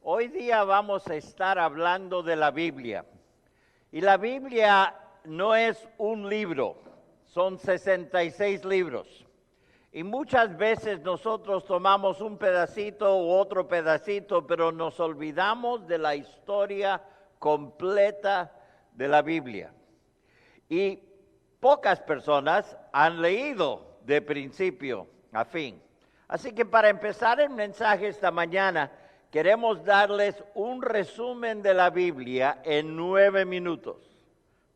Hoy día vamos a estar hablando de la Biblia. Y la Biblia no es un libro, son 66 libros. Y muchas veces nosotros tomamos un pedacito u otro pedacito, pero nos olvidamos de la historia completa de la Biblia. Y pocas personas han leído de principio a fin. Así que para empezar el mensaje esta mañana, queremos darles un resumen de la Biblia en 9 minutos.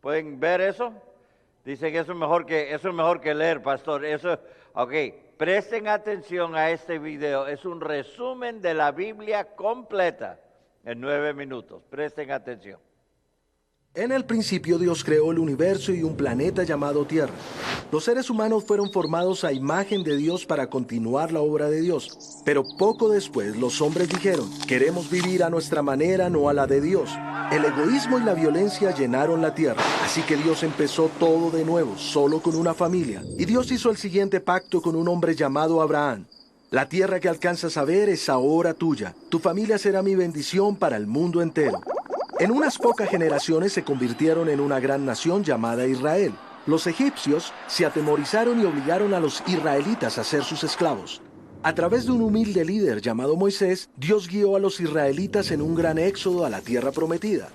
¿Pueden ver eso? Dicen que eso es mejor que leer, pastor. Ok, presten atención a este video. Es un resumen de la Biblia completa en 9 minutos. Presten atención. En el principio Dios creó el universo y un planeta llamado Tierra. Los seres humanos fueron formados a imagen de Dios para continuar la obra de Dios. Pero poco después los hombres dijeron, queremos vivir a nuestra manera, no a la de Dios. El egoísmo y la violencia llenaron la tierra. Así que Dios empezó todo de nuevo, solo con una familia. Y Dios hizo el siguiente pacto con un hombre llamado Abraham. La tierra que alcanzas a ver es ahora tuya. Tu familia será mi bendición para el mundo entero. En unas pocas generaciones se convirtieron en una gran nación llamada Israel. Los egipcios se atemorizaron y obligaron a los israelitas a ser sus esclavos. A través de un humilde líder llamado Moisés, Dios guió a los israelitas en un gran éxodo a la tierra prometida.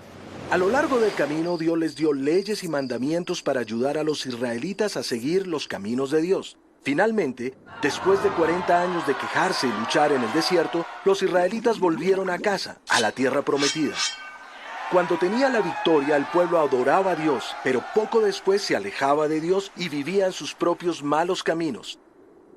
A lo largo del camino, Dios les dio leyes y mandamientos para ayudar a los israelitas a seguir los caminos de Dios. Finalmente, después de 40 años de quejarse y luchar en el desierto, los israelitas volvieron a casa, a la tierra prometida. Cuando tenía la victoria, el pueblo adoraba a Dios, pero poco después se alejaba de Dios y vivía en sus propios malos caminos.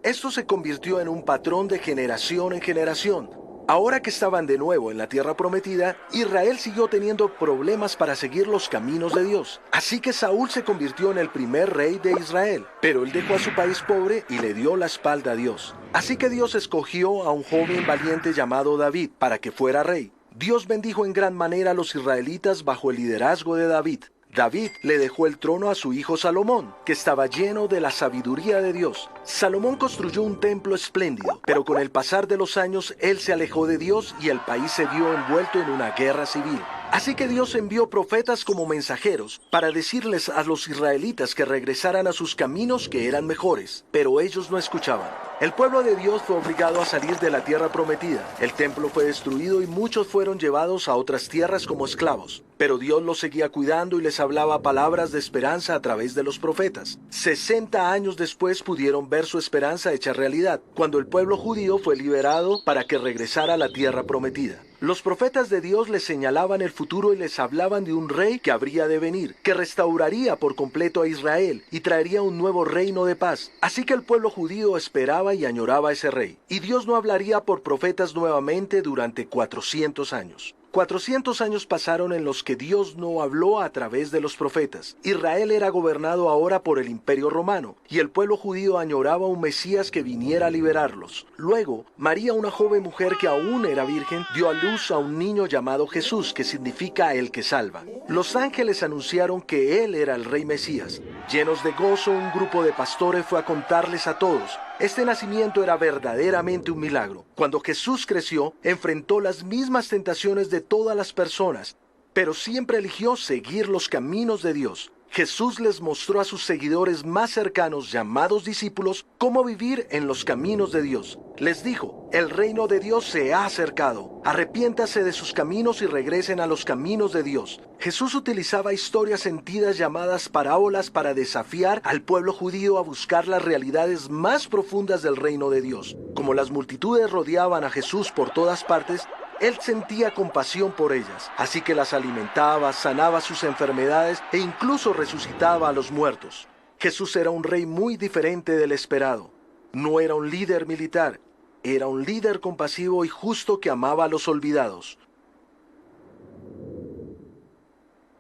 Esto se convirtió en un patrón de generación en generación. Ahora que estaban de nuevo en la tierra prometida, Israel siguió teniendo problemas para seguir los caminos de Dios. Así que Saúl se convirtió en el primer rey de Israel, pero él dejó a su país pobre y le dio la espalda a Dios. Así que Dios escogió a un joven valiente llamado David para que fuera rey. Dios bendijo en gran manera a los israelitas bajo el liderazgo de David. David le dejó el trono a su hijo Salomón, que estaba lleno de la sabiduría de Dios. Salomón construyó un templo espléndido, pero con el pasar de los años él se alejó de Dios y el país se vio envuelto en una guerra civil. Así que Dios envió profetas como mensajeros para decirles a los israelitas que regresaran a sus caminos que eran mejores, pero ellos no escuchaban. El pueblo de Dios fue obligado a salir de la tierra prometida. El templo fue destruido y muchos fueron llevados a otras tierras como esclavos. Pero Dios los seguía cuidando y les hablaba palabras de esperanza a través de los profetas. 60 años después pudieron ver su esperanza hecha realidad, cuando el pueblo judío fue liberado para que regresara a la tierra prometida. Los profetas de Dios les señalaban el futuro y les hablaban de un rey que habría de venir, que restauraría por completo a Israel y traería un nuevo reino de paz. Así que el pueblo judío esperaba y añoraba a ese rey. Y Dios no hablaría por profetas nuevamente durante 400 años. 400 años pasaron en los que Dios no habló a través de los profetas. Israel era gobernado ahora por el Imperio Romano, y el pueblo judío añoraba un Mesías que viniera a liberarlos. Luego, María, una joven mujer que aún era virgen, dio a luz a un niño llamado Jesús, que significa el que salva. Los ángeles anunciaron que él era el rey Mesías. Llenos de gozo, un grupo de pastores fue a contarles a todos. Este nacimiento era verdaderamente un milagro. Cuando Jesús creció, enfrentó las mismas tentaciones de todas las personas, pero siempre eligió seguir los caminos de Dios. Jesús les mostró a sus seguidores más cercanos, llamados discípulos, cómo vivir en los caminos de Dios. Les dijo, el reino de Dios se ha acercado. Arrepiéntase de sus caminos y regresen a los caminos de Dios. Jesús utilizaba historias sentidas llamadas parábolas para desafiar al pueblo judío a buscar las realidades más profundas del reino de Dios. Como las multitudes rodeaban a Jesús por todas partes, él sentía compasión por ellas, así que las alimentaba, sanaba sus enfermedades e incluso resucitaba a los muertos. Jesús era un rey muy diferente del esperado. No era un líder militar, era un líder compasivo y justo que amaba a los olvidados.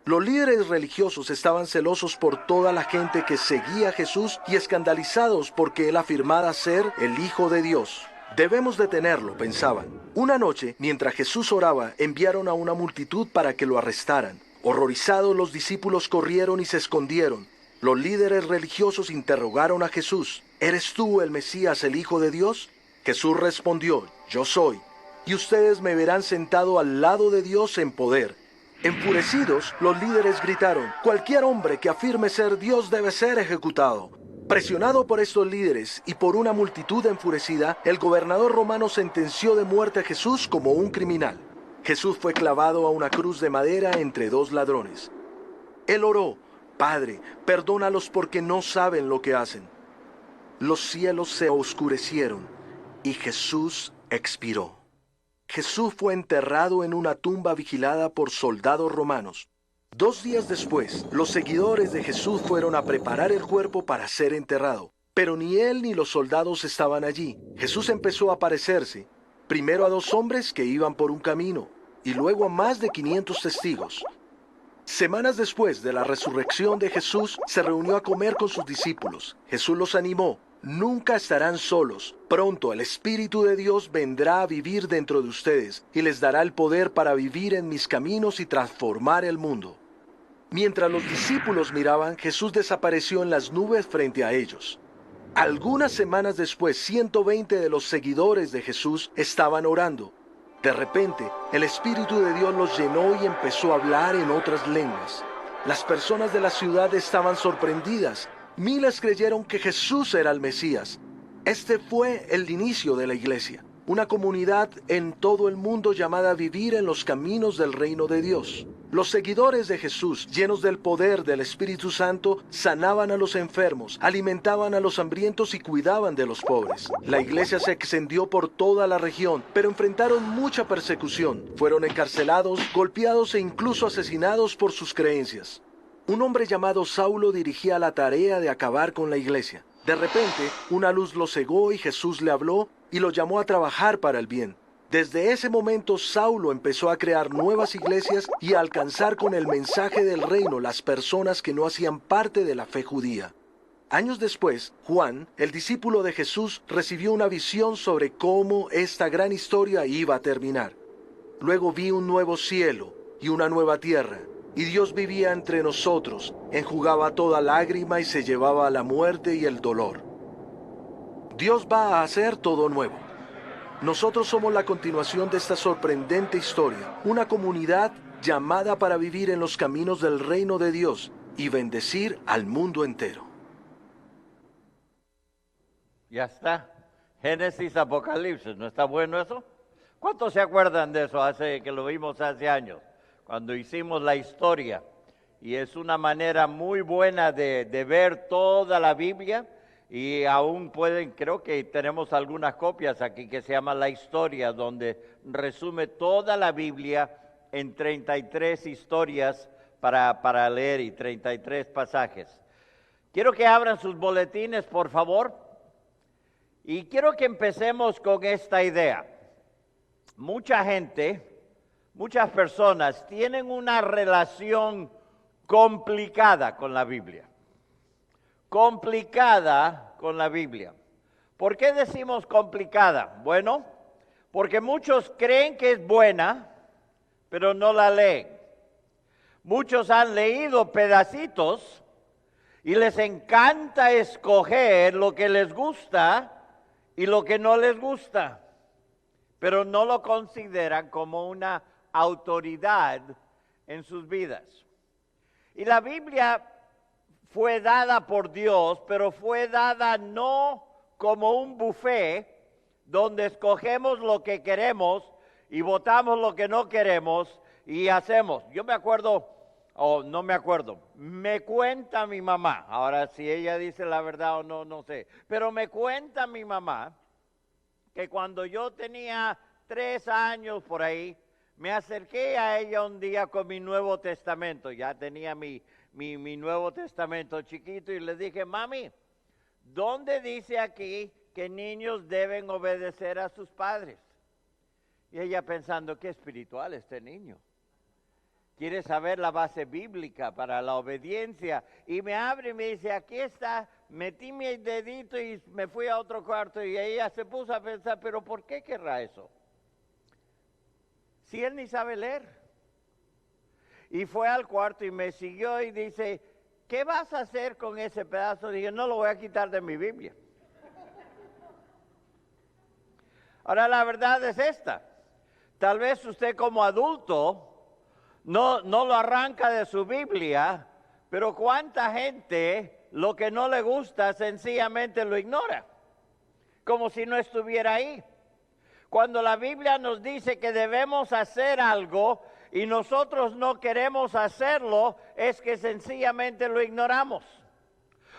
Los líderes religiosos estaban celosos por toda la gente que seguía a Jesús y escandalizados porque él afirmara ser el Hijo de Dios. Debemos detenerlo, pensaban. Una noche, mientras Jesús oraba, enviaron a una multitud para que lo arrestaran. Horrorizados, los discípulos corrieron y se escondieron. Los líderes religiosos interrogaron a Jesús. ¿Eres tú el Mesías, el Hijo de Dios? Jesús respondió, yo soy. y ustedes me verán sentado al lado de Dios en poder. Enfurecidos, los líderes gritaron, cualquier hombre que afirme ser Dios debe ser ejecutado. Presionado por estos líderes y por una multitud enfurecida, el gobernador romano sentenció de muerte a Jesús como un criminal. Jesús fue clavado a una cruz de madera entre dos ladrones. Él oró, Padre, perdónalos porque no saben lo que hacen. Los cielos se oscurecieron y Jesús expiró. Jesús fue enterrado en una tumba vigilada por soldados romanos. 2 días después, los seguidores de Jesús fueron a preparar el cuerpo para ser enterrado. Pero ni él ni los soldados estaban allí. Jesús empezó a aparecerse, primero a 2 hombres que iban por un camino, y luego a más de 500 testigos. Semanas después de la resurrección de Jesús, se reunió a comer con sus discípulos. Jesús los animó. Nunca estarán solos. Pronto el Espíritu de Dios vendrá a vivir dentro de ustedes y les dará el poder para vivir en mis caminos y transformar el mundo. Mientras los discípulos miraban, Jesús desapareció en las nubes frente a ellos. Algunas semanas después, 120 de los seguidores de Jesús estaban orando. De repente, el Espíritu de Dios los llenó y empezó a hablar en otras lenguas. Las personas de la ciudad estaban sorprendidas. Miles creyeron que Jesús era el Mesías. Este fue el inicio de la iglesia, una comunidad en todo el mundo llamada a vivir en los caminos del reino de Dios. Los seguidores de Jesús, llenos del poder del Espíritu Santo, sanaban a los enfermos, alimentaban a los hambrientos y cuidaban de los pobres. La iglesia se extendió por toda la región, pero enfrentaron mucha persecución. Fueron encarcelados, golpeados e incluso asesinados por sus creencias. Un hombre llamado Saulo dirigía la tarea de acabar con la iglesia. De repente, una luz lo cegó y Jesús le habló y lo llamó a trabajar para el bien. Desde ese momento, Saulo empezó a crear nuevas iglesias y a alcanzar con el mensaje del reino las personas que no hacían parte de la fe judía. Años después, Juan, el discípulo de Jesús, recibió una visión sobre cómo esta gran historia iba a terminar. Luego vi un nuevo cielo y una nueva tierra. Y Dios vivía entre nosotros, enjugaba toda lágrima y se llevaba la muerte y el dolor. Dios va a hacer todo nuevo. Nosotros somos la continuación de esta sorprendente historia, una comunidad llamada para vivir en los caminos del reino de Dios y bendecir al mundo entero. Ya está. Génesis, Apocalipsis. ¿No está bueno eso? ¿Cuántos se acuerdan de eso que lo vimos hace años? Cuando hicimos la historia, y es una manera muy buena de ver toda la Biblia, y aún creo que tenemos algunas copias aquí que se llama La Historia, donde resume toda la Biblia en 33 historias para leer y 33 pasajes. Quiero que abran sus boletines, por favor, y quiero que empecemos con esta idea. Muchas personas tienen una relación complicada con la Biblia. Complicada con la Biblia. ¿Por qué decimos complicada? Bueno, porque muchos creen que es buena, pero no la leen. Muchos han leído pedacitos y les encanta escoger lo que les gusta y lo que no les gusta, pero no lo consideran como una autoridad en sus vidas. Y la Biblia fue dada por Dios, pero fue dada no como un buffet donde escogemos lo que queremos y votamos lo que no queremos y hacemos. Yo me acuerdo, no me acuerdo, me cuenta mi mamá, ahora si ella dice la verdad o no, no sé, pero me cuenta mi mamá que cuando yo tenía 3 años por ahí, me acerqué a ella un día con mi Nuevo Testamento. Ya tenía mi Nuevo Testamento chiquito y le dije, mami, ¿dónde dice aquí que niños deben obedecer a sus padres? Y ella pensando, qué espiritual este niño. Quiere saber la base bíblica para la obediencia. Y me abre y me dice, aquí está. Metí mi dedito y me fui a otro cuarto y ella se puso a pensar, pero ¿por qué querrá eso? Si él ni sabe leer. Y fue al cuarto y me siguió y dice, ¿qué vas a hacer con ese pedazo? Dije, no lo voy a quitar de mi Biblia. Ahora la verdad es esta. Tal vez usted como adulto no lo arranca de su Biblia, pero cuánta gente lo que no le gusta sencillamente lo ignora, como si no estuviera ahí. Cuando la Biblia nos dice que debemos hacer algo y nosotros no queremos hacerlo, es que sencillamente lo ignoramos.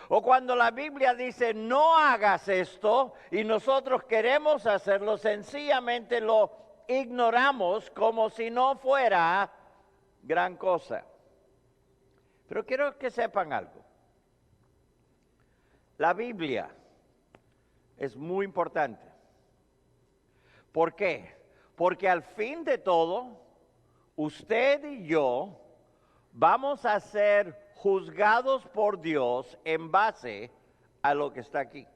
O cuando la Biblia dice no hagas esto y nosotros queremos hacerlo, sencillamente lo ignoramos como si no fuera gran cosa. Pero quiero que sepan algo. La Biblia es muy importante. ¿Por qué? Porque al fin de todo, usted y yo vamos a ser juzgados por Dios en base a lo que está aquí.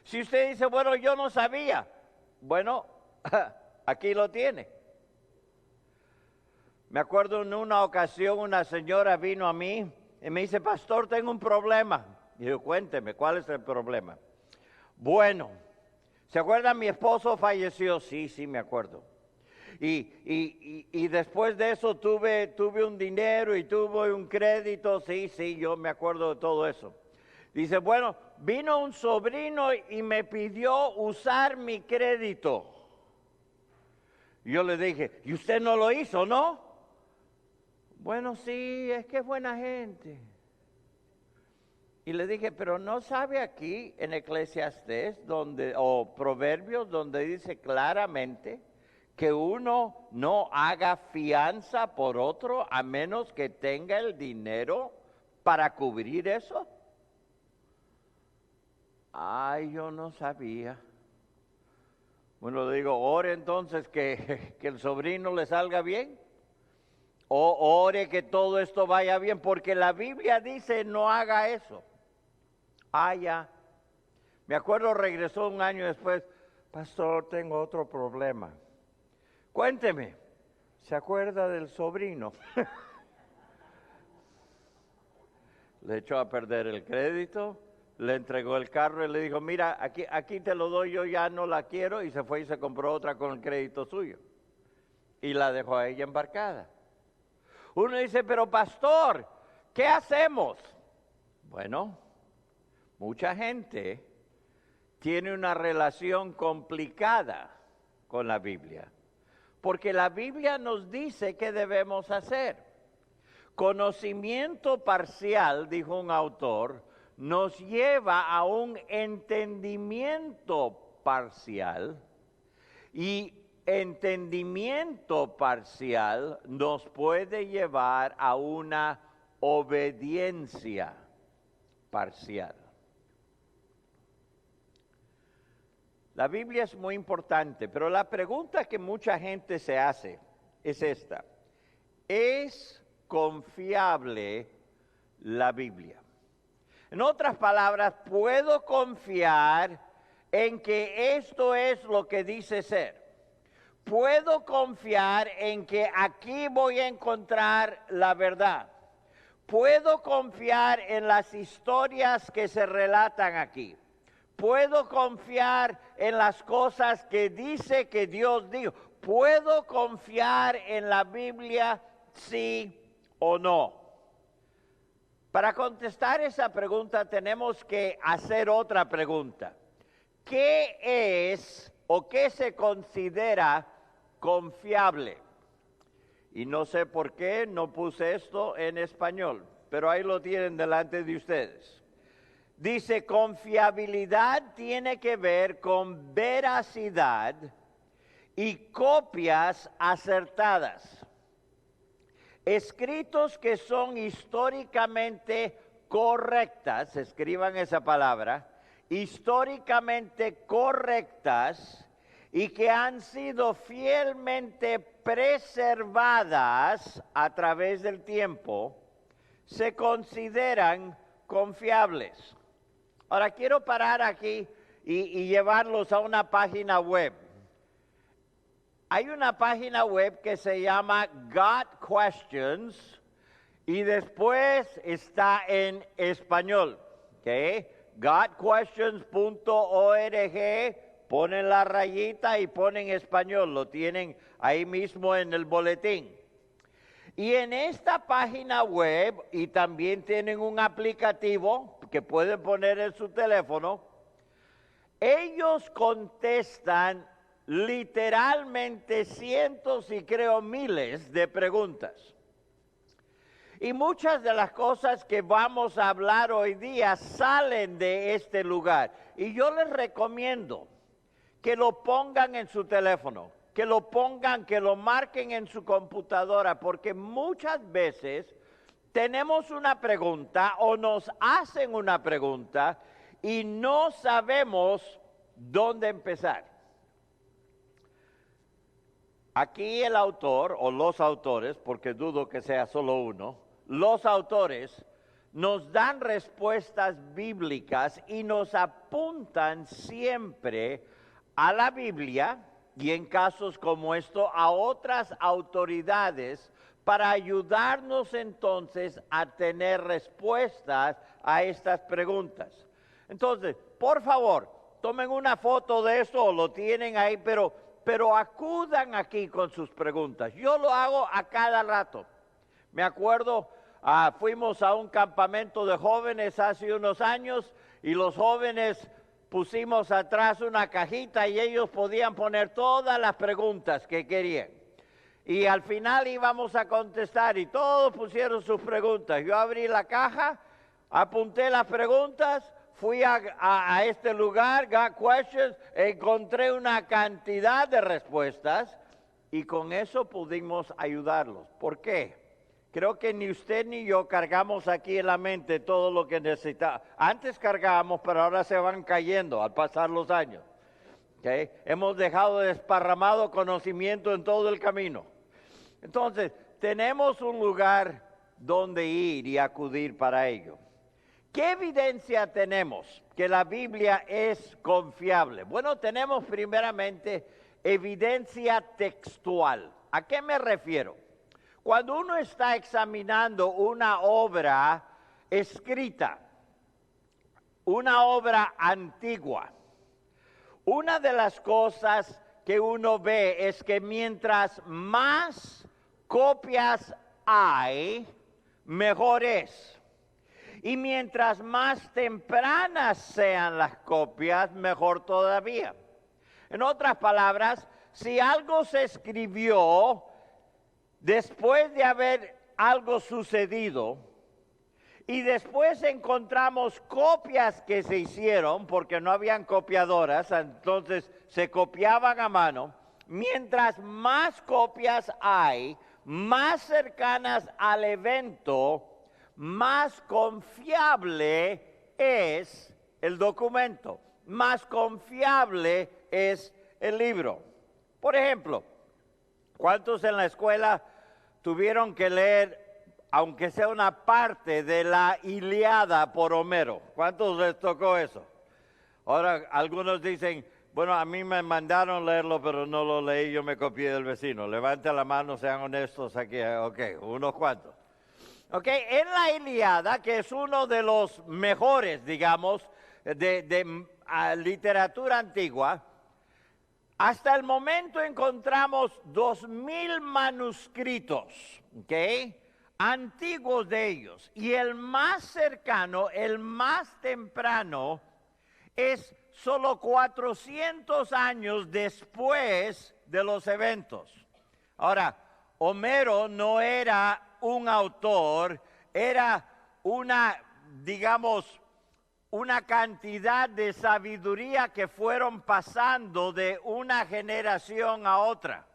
Si usted dice, bueno, yo no sabía, bueno, aquí lo tiene. Me acuerdo en una ocasión una señora vino a mí y me dice, pastor, tengo un problema. Y yo, cuénteme, ¿cuál es el problema? Bueno, ¿se acuerdan? Mi esposo falleció. Sí, me acuerdo. Y después de eso tuve un dinero y tuve un crédito. Sí, yo me acuerdo de todo eso. Dice, bueno, vino un sobrino y me pidió usar mi crédito. Yo le dije, ¿y usted no lo hizo, no? Bueno, sí, es que es buena gente. Y le dije, pero ¿no sabe aquí en Eclesiastés o Proverbios donde dice claramente que uno no haga fianza por otro a menos que tenga el dinero para cubrir eso? Ay, yo no sabía. Bueno, le digo, ore entonces que el sobrino le salga bien. O ore que todo esto vaya bien, porque la Biblia dice no haga eso. Ah, ya. Me acuerdo, regresó un año después, pastor, tengo otro problema. Cuénteme, ¿se acuerda del sobrino? Le echó a perder el crédito, le entregó el carro y le dijo, mira, aquí te lo doy, yo ya no la quiero, y se fue y se compró otra con el crédito suyo. Y la dejó a ella embarcada. Uno dice, pero pastor, ¿qué hacemos? Bueno, mucha gente tiene una relación complicada con la Biblia, porque la Biblia nos dice qué debemos hacer. Conocimiento parcial, dijo un autor, nos lleva a un entendimiento parcial, y entendimiento parcial nos puede llevar a una obediencia parcial. La Biblia es muy importante, pero la pregunta que mucha gente se hace es esta: ¿es confiable la Biblia? En otras palabras, ¿puedo confiar en que esto es lo que dice ser? ¿Puedo confiar en que aquí voy a encontrar la verdad? ¿Puedo confiar en las historias que se relatan aquí? ¿Puedo confiar en las cosas que dice que Dios dijo? ¿Puedo confiar en la Biblia, sí o no? Para contestar esa pregunta tenemos que hacer otra pregunta. ¿Qué es o qué se considera confiable? Y no sé por qué no puse esto en español, pero ahí lo tienen delante de ustedes. Dice, confiabilidad tiene que ver con veracidad y copias acertadas. Escritos que son históricamente correctas, escriban esa palabra, históricamente correctas y que han sido fielmente preservadas a través del tiempo, se consideran confiables. Ahora quiero parar aquí y llevarlos a una página web. Hay una página web que se llama Got Questions y después está en español, ¿ok? gotquestions.org.sg. ponen la rayita y ponen español, lo tienen ahí mismo en el boletín. Y en esta página web, y también tienen un aplicativo que pueden poner en su teléfono, ellos contestan literalmente cientos y creo miles de preguntas. Y muchas de las cosas que vamos a hablar hoy día salen de este lugar. Y yo les recomiendo que lo pongan en su teléfono, que lo pongan, que lo marquen en su computadora, porque muchas veces tenemos una pregunta o nos hacen una pregunta y no sabemos dónde empezar. Aquí el autor o los autores, porque dudo que sea solo uno, los autores nos dan respuestas bíblicas y nos apuntan siempre a la Biblia y en casos como esto a otras autoridades para ayudarnos entonces a tener respuestas a estas preguntas. Entonces, por favor, tomen una foto de esto o lo tienen ahí, pero acudan aquí con sus preguntas. Yo lo hago a cada rato. Me acuerdo, fuimos a un campamento de jóvenes hace unos años y los jóvenes pusimos atrás una cajita y ellos podían poner todas las preguntas que querían. Y al final íbamos a contestar y todos pusieron sus preguntas. Yo abrí la caja, apunté las preguntas, fui a este lugar, got questions, encontré una cantidad de respuestas y con eso pudimos ayudarlos. ¿Por qué? Creo que ni usted ni yo cargamos aquí en la mente todo lo que necesitamos. Antes cargábamos, pero ahora se van cayendo al pasar los años. ¿Okay? Hemos dejado desparramado conocimiento en todo el camino. Entonces, tenemos un lugar donde ir y acudir para ello. ¿Qué evidencia tenemos que la Biblia es confiable? Bueno, tenemos primeramente evidencia textual. ¿A qué me refiero? Cuando uno está examinando una obra escrita, una obra antigua, una de las cosas que uno ve es que mientras más copias hay, mejor es. Y mientras más tempranas sean las copias, mejor todavía. En otras palabras, si algo se escribió después de haber algo sucedido y después encontramos copias que se hicieron porque no habían copiadoras, entonces se copiaban a mano, mientras más copias hay, más cercanas al evento, más confiable es el documento, más confiable es el libro. Por ejemplo, ¿cuántos en la escuela tuvieron que leer, aunque sea una parte de la Ilíada por Homero? ¿Cuántos les tocó eso? Ahora algunos dicen, bueno, a mí me mandaron leerlo, pero no lo leí, yo me copié del vecino. Levante la mano, sean honestos aquí. Ok, unos cuantos. Ok, en la Ilíada, que es uno de los mejores, digamos, de literatura antigua, hasta el momento encontramos 2000 manuscritos, ¿ok? Antiguos de ellos. Y el más cercano, el más temprano, es solo 400 años después de los eventos. Ahora, Homero no era un autor, era una, digamos, una cantidad de sabiduría que fueron pasando de una generación a otra.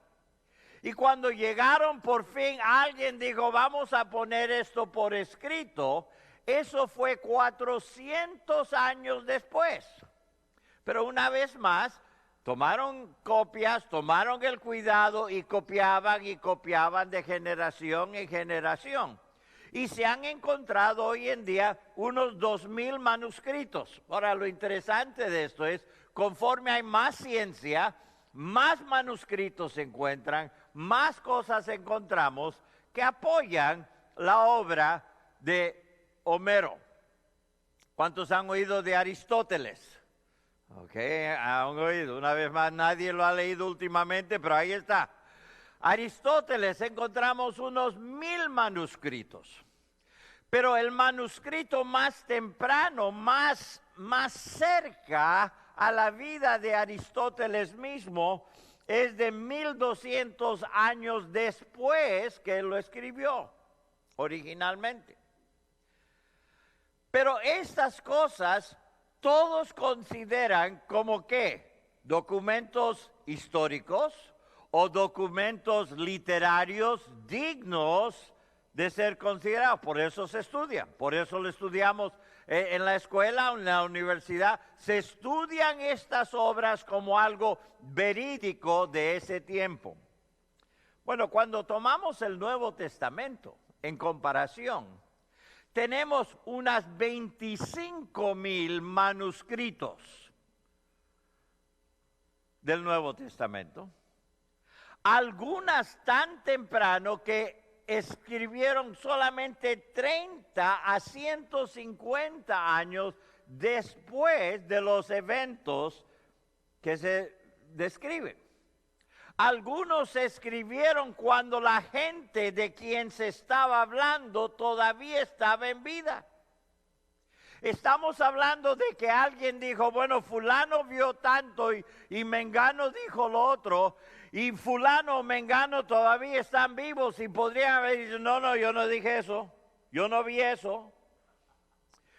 Y cuando llegaron por fin, alguien dijo, vamos a poner esto por escrito. Eso fue 400 años después. Pero una vez más, tomaron copias, tomaron el cuidado y copiaban de generación en generación. Y se han encontrado hoy en día unos 2000 manuscritos. Ahora, lo interesante de esto es, conforme hay más ciencia, más manuscritos se encuentran, más cosas encontramos que apoyan la obra de Homero. ¿Cuántos han oído de Aristóteles? Ok, han oído. Una vez más, nadie lo ha leído últimamente, pero ahí está. Aristóteles, encontramos unos 1000 manuscritos. Pero el manuscrito más temprano, más cerca a la vida de Aristóteles mismo, es de 1200 años después que él lo escribió originalmente. Pero estas cosas todos consideran como ¿qué? Documentos históricos o documentos literarios dignos de ser considerados. Por eso se estudian, por eso lo estudiamos en la escuela, en la universidad. Se estudian estas obras como algo verídico de ese tiempo. Bueno, cuando tomamos el Nuevo Testamento en comparación, tenemos unas 25,000 manuscritos del Nuevo Testamento. Algunas tan temprano que escribieron solamente 30 a 150 años después de los eventos que se describen. Algunos se escribieron cuando la gente de quien se estaba hablando todavía estaba en vida. Estamos hablando de que alguien dijo, bueno, fulano vio tanto y mengano dijo lo otro, y fulano o mengano todavía están vivos y podrían haber dicho, no, yo no dije eso, yo no vi eso.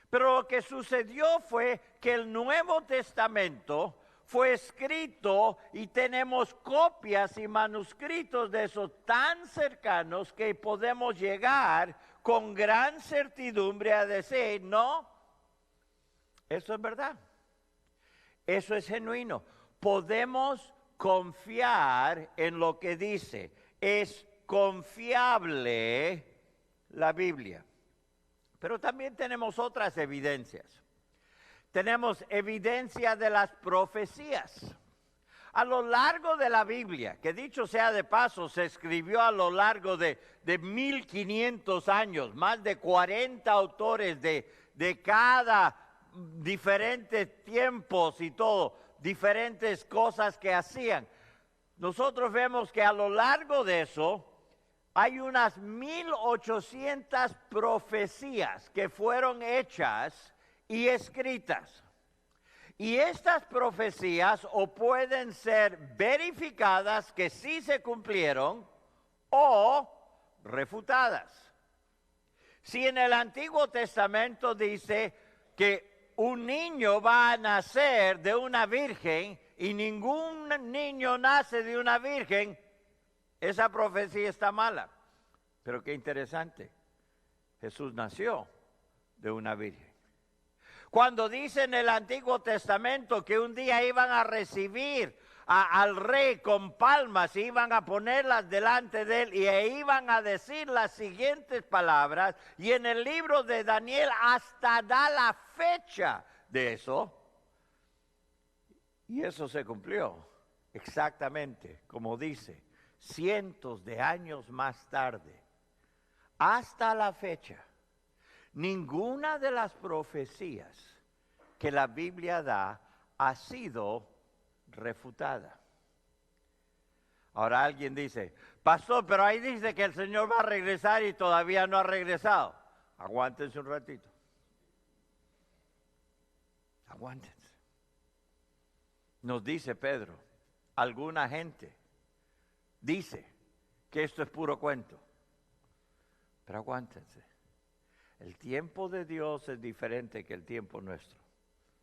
Pero lo que sucedió fue que el Nuevo Testamento fue escrito y tenemos copias y manuscritos de esos tan cercanos que podemos llegar con gran certidumbre a decir, no, eso es verdad, eso es genuino. Podemos confiar en lo que dice, es confiable la Biblia. Pero también tenemos otras evidencias. Tenemos evidencia de las profecías. A lo largo de la Biblia, que dicho sea de paso, se escribió a lo largo de 1500 años, más de 40 autores de cada diferentes tiempos y todo, diferentes cosas que hacían. Nosotros vemos que a lo largo de eso hay unas 1800 profecías que fueron hechas y escritas. Y estas profecías o pueden ser verificadas que sí se cumplieron o refutadas. Si en el Antiguo Testamento dice que un niño va a nacer de una virgen y ningún niño nace de una virgen, esa profecía está mala. Pero qué interesante, Jesús nació de una virgen. Cuando dice en el Antiguo Testamento que un día iban a recibir al rey con palmas, iban a ponerlas delante de él y iban a decir las siguientes palabras, y en el libro de Daniel hasta da la fecha de eso, y eso se cumplió exactamente como dice, cientos de años más tarde, hasta la fecha. Ninguna de las profecías que la Biblia da ha sido refutada. Ahora alguien dice, pastor, pero ahí dice que el Señor va a regresar y todavía no ha regresado. Aguántense un ratito. Aguántense. Nos dice Pedro, alguna gente dice que esto es puro cuento. Pero aguántense. El tiempo de Dios es diferente que el tiempo nuestro,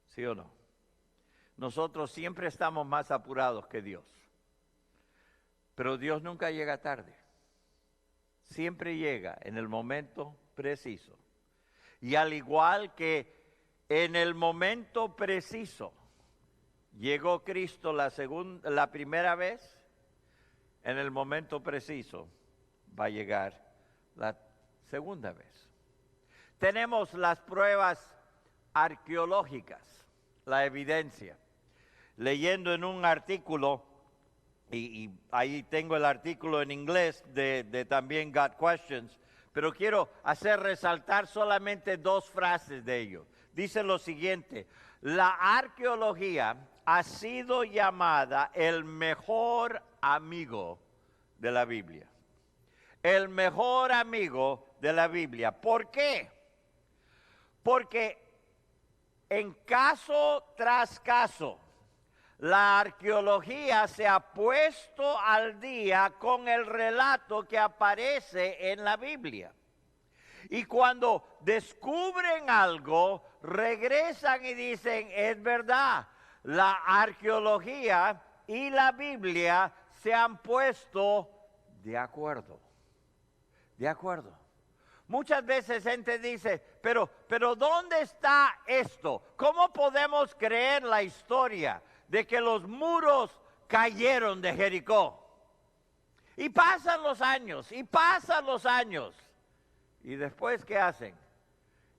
¿sí o no? Nosotros siempre estamos más apurados que Dios, pero Dios nunca llega tarde, siempre llega en el momento preciso. Y al igual que en el momento preciso llegó Cristo la primera vez, en el momento preciso va a llegar la segunda vez. Tenemos las pruebas arqueológicas, la evidencia. Leyendo en un artículo, y ahí tengo el artículo en inglés de también Got Questions, pero quiero hacer resaltar solamente dos frases de ello. dice lo siguiente: la arqueología ha sido llamada el mejor amigo de la Biblia. El mejor amigo de la Biblia. ¿Por qué? Porque en caso tras caso, la arqueología se ha puesto al día con el relato que aparece en la Biblia. Y cuando descubren algo, regresan y dicen, es verdad, la arqueología y la Biblia se han puesto de acuerdo. De acuerdo. Muchas veces gente dice, pero ¿dónde está esto? ¿Cómo podemos creer la historia de que los muros cayeron de Jericó? Y pasan los años, y pasan los años. ¿Y después qué hacen?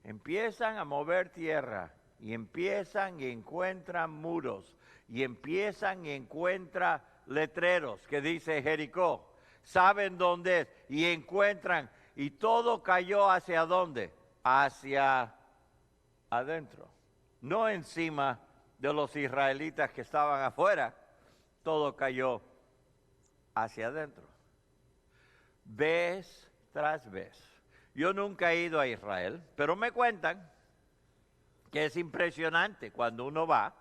Empiezan a mover tierra, y empiezan y encuentran muros, y empiezan y encuentran letreros que dice Jericó. Saben dónde es, y encuentran, y todo cayó ¿hacia dónde? Hacia adentro. No encima de los israelitas que estaban afuera, todo cayó hacia adentro. Vez tras vez. Yo nunca he ido a Israel, pero me cuentan que es impresionante cuando uno va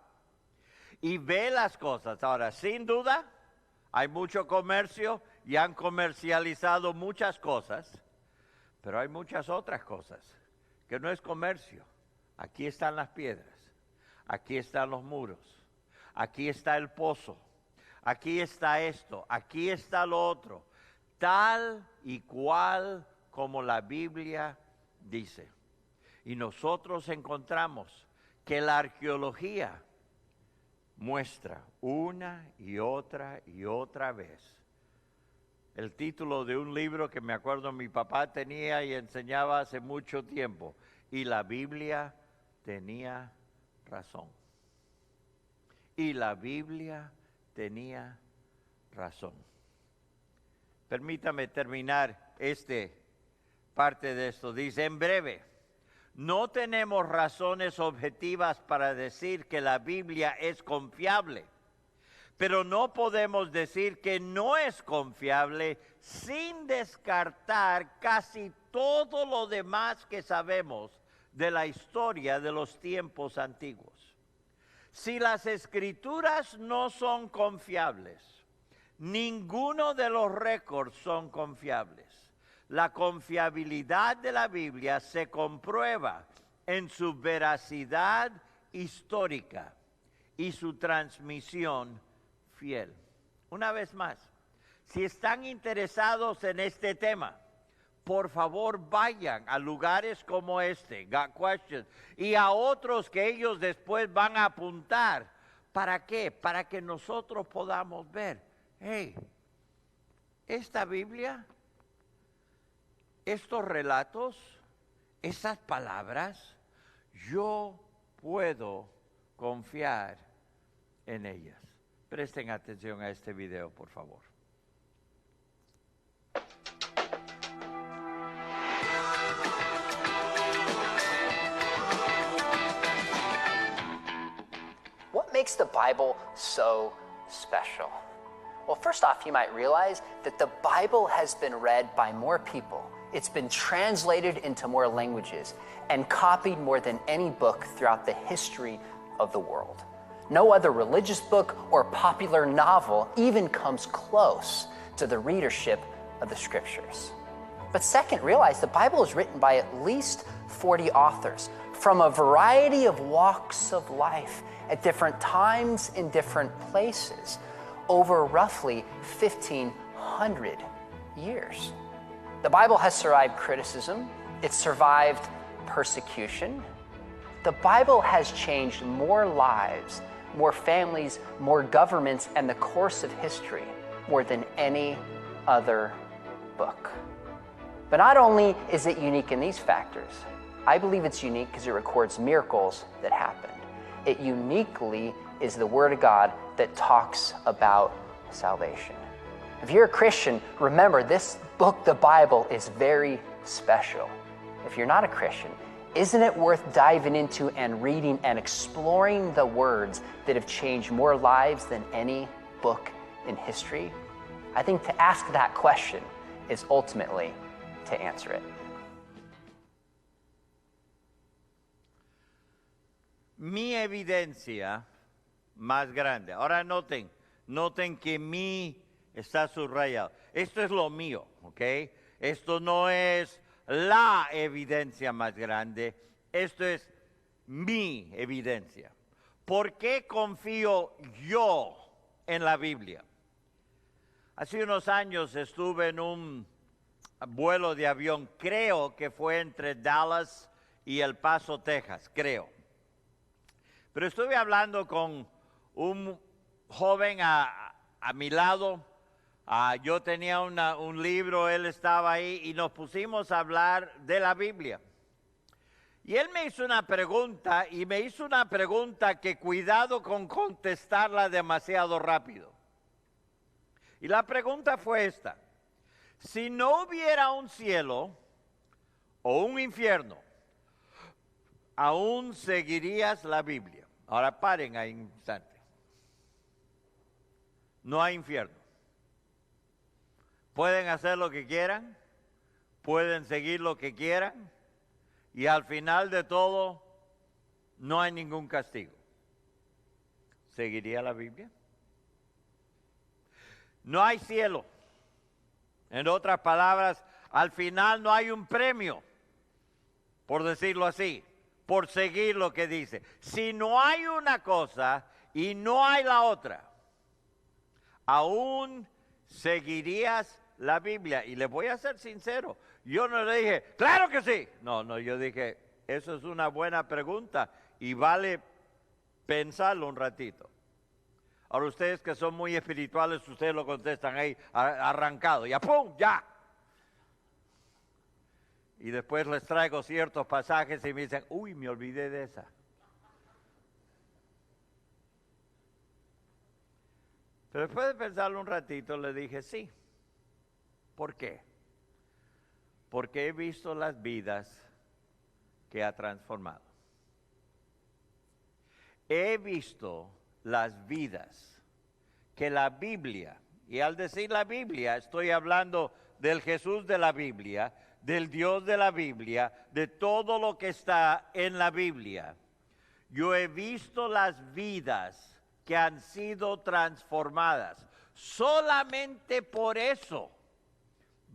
y ve las cosas. Ahora, sin duda, hay mucho comercio y han comercializado muchas cosas, pero hay muchas otras cosas que no es comercio. Aquí están las piedras, aquí están los muros, aquí está el pozo, aquí está esto, aquí está lo otro, tal y cual como la Biblia dice. Y nosotros encontramos que la arqueología muestra una y otra vez. El título de un libro que me acuerdo mi papá tenía y enseñaba hace mucho tiempo. Y la Biblia tenía razón. Y la Biblia tenía razón. Permítame terminar parte de esto. Dice, en breve, no tenemos razones objetivas para decir que la Biblia es confiable, pero no podemos decir que no es confiable sin descartar casi todo lo demás que sabemos de la historia de los tiempos antiguos. Si las Escrituras no son confiables, ninguno de los récords son confiables. La confiabilidad de la Biblia se comprueba en su veracidad histórica y su transmisión fiel. Una vez más, si están interesados en este tema, por favor vayan a lugares como este, Got Questions, y a otros que ellos después van a apuntar. ¿Para qué? Para que nosotros podamos ver, hey, esta Biblia, estos relatos, esas palabras, yo puedo confiar en ellas. Presten atención a este video, por favor. What makes the Bible so special? Well, first off, you might realize that the Bible has been read by more people. It's been translated into more languages and copied more than any book throughout the history of the world. No other religious book or popular novel even comes close to the readership of the Scriptures. But second, realize the Bible is written by at least 40 authors from a variety of walks of life at different times in different places over roughly 1,500 years. The Bible has survived criticism. It's survived persecution. The Bible has changed more lives, more families, more governments, and the course of history more than any other book. But not only is it unique in these factors, I believe it's unique because it records miracles that happened. It uniquely is the Word of God that talks about salvation. If you're a Christian, remember this book, the Bible, is very special. If you're not a Christian, Isn't it worth diving into and reading and exploring the words that have changed more lives than any book in history? I think to ask that question is ultimately to answer it. Mi evidencia más grande. Ahora noten que mi está subrayado. Esto es lo mío, ¿ok? Esto no es la evidencia más grande, esto es mi evidencia. ¿Por qué confío yo en la Biblia? Hace unos años estuve en un vuelo de avión, creo que fue entre Dallas y El Paso, Texas, creo. Pero estuve hablando con un joven a mi lado. Yo tenía un libro, él estaba ahí y nos pusimos a hablar de la Biblia. Y él me hizo una pregunta que cuidado con contestarla demasiado rápido. Y la pregunta fue esta: si no hubiera un cielo o un infierno, ¿aún seguirías la Biblia? Ahora paren ahí un instante. No hay infierno. Pueden hacer lo que quieran, pueden seguir lo que quieran, y al final de todo no hay ningún castigo. ¿Seguiría la Biblia? No hay cielo. En otras palabras, al final no hay un premio, por decirlo así, por seguir lo que dice. Si no hay una cosa y no hay la otra, ¿aún seguirías la Biblia? Y les voy a ser sincero, yo no le dije, claro que sí. No, yo dije, eso es una buena pregunta y vale pensarlo un ratito. Ahora ustedes que son muy espirituales, ustedes lo contestan ahí, arrancado, ya ¡pum! ¡Ya! Y después les traigo ciertos pasajes y me dicen, uy, me olvidé de esa. Pero después de pensarlo un ratito, le dije, sí. ¿Por qué? Porque he visto las vidas que ha transformado. He visto las vidas que la Biblia, y al decir la Biblia, estoy hablando del Jesús de la Biblia, del Dios de la Biblia, de todo lo que está en la Biblia. Yo he visto las vidas que han sido transformadas. Solamente por eso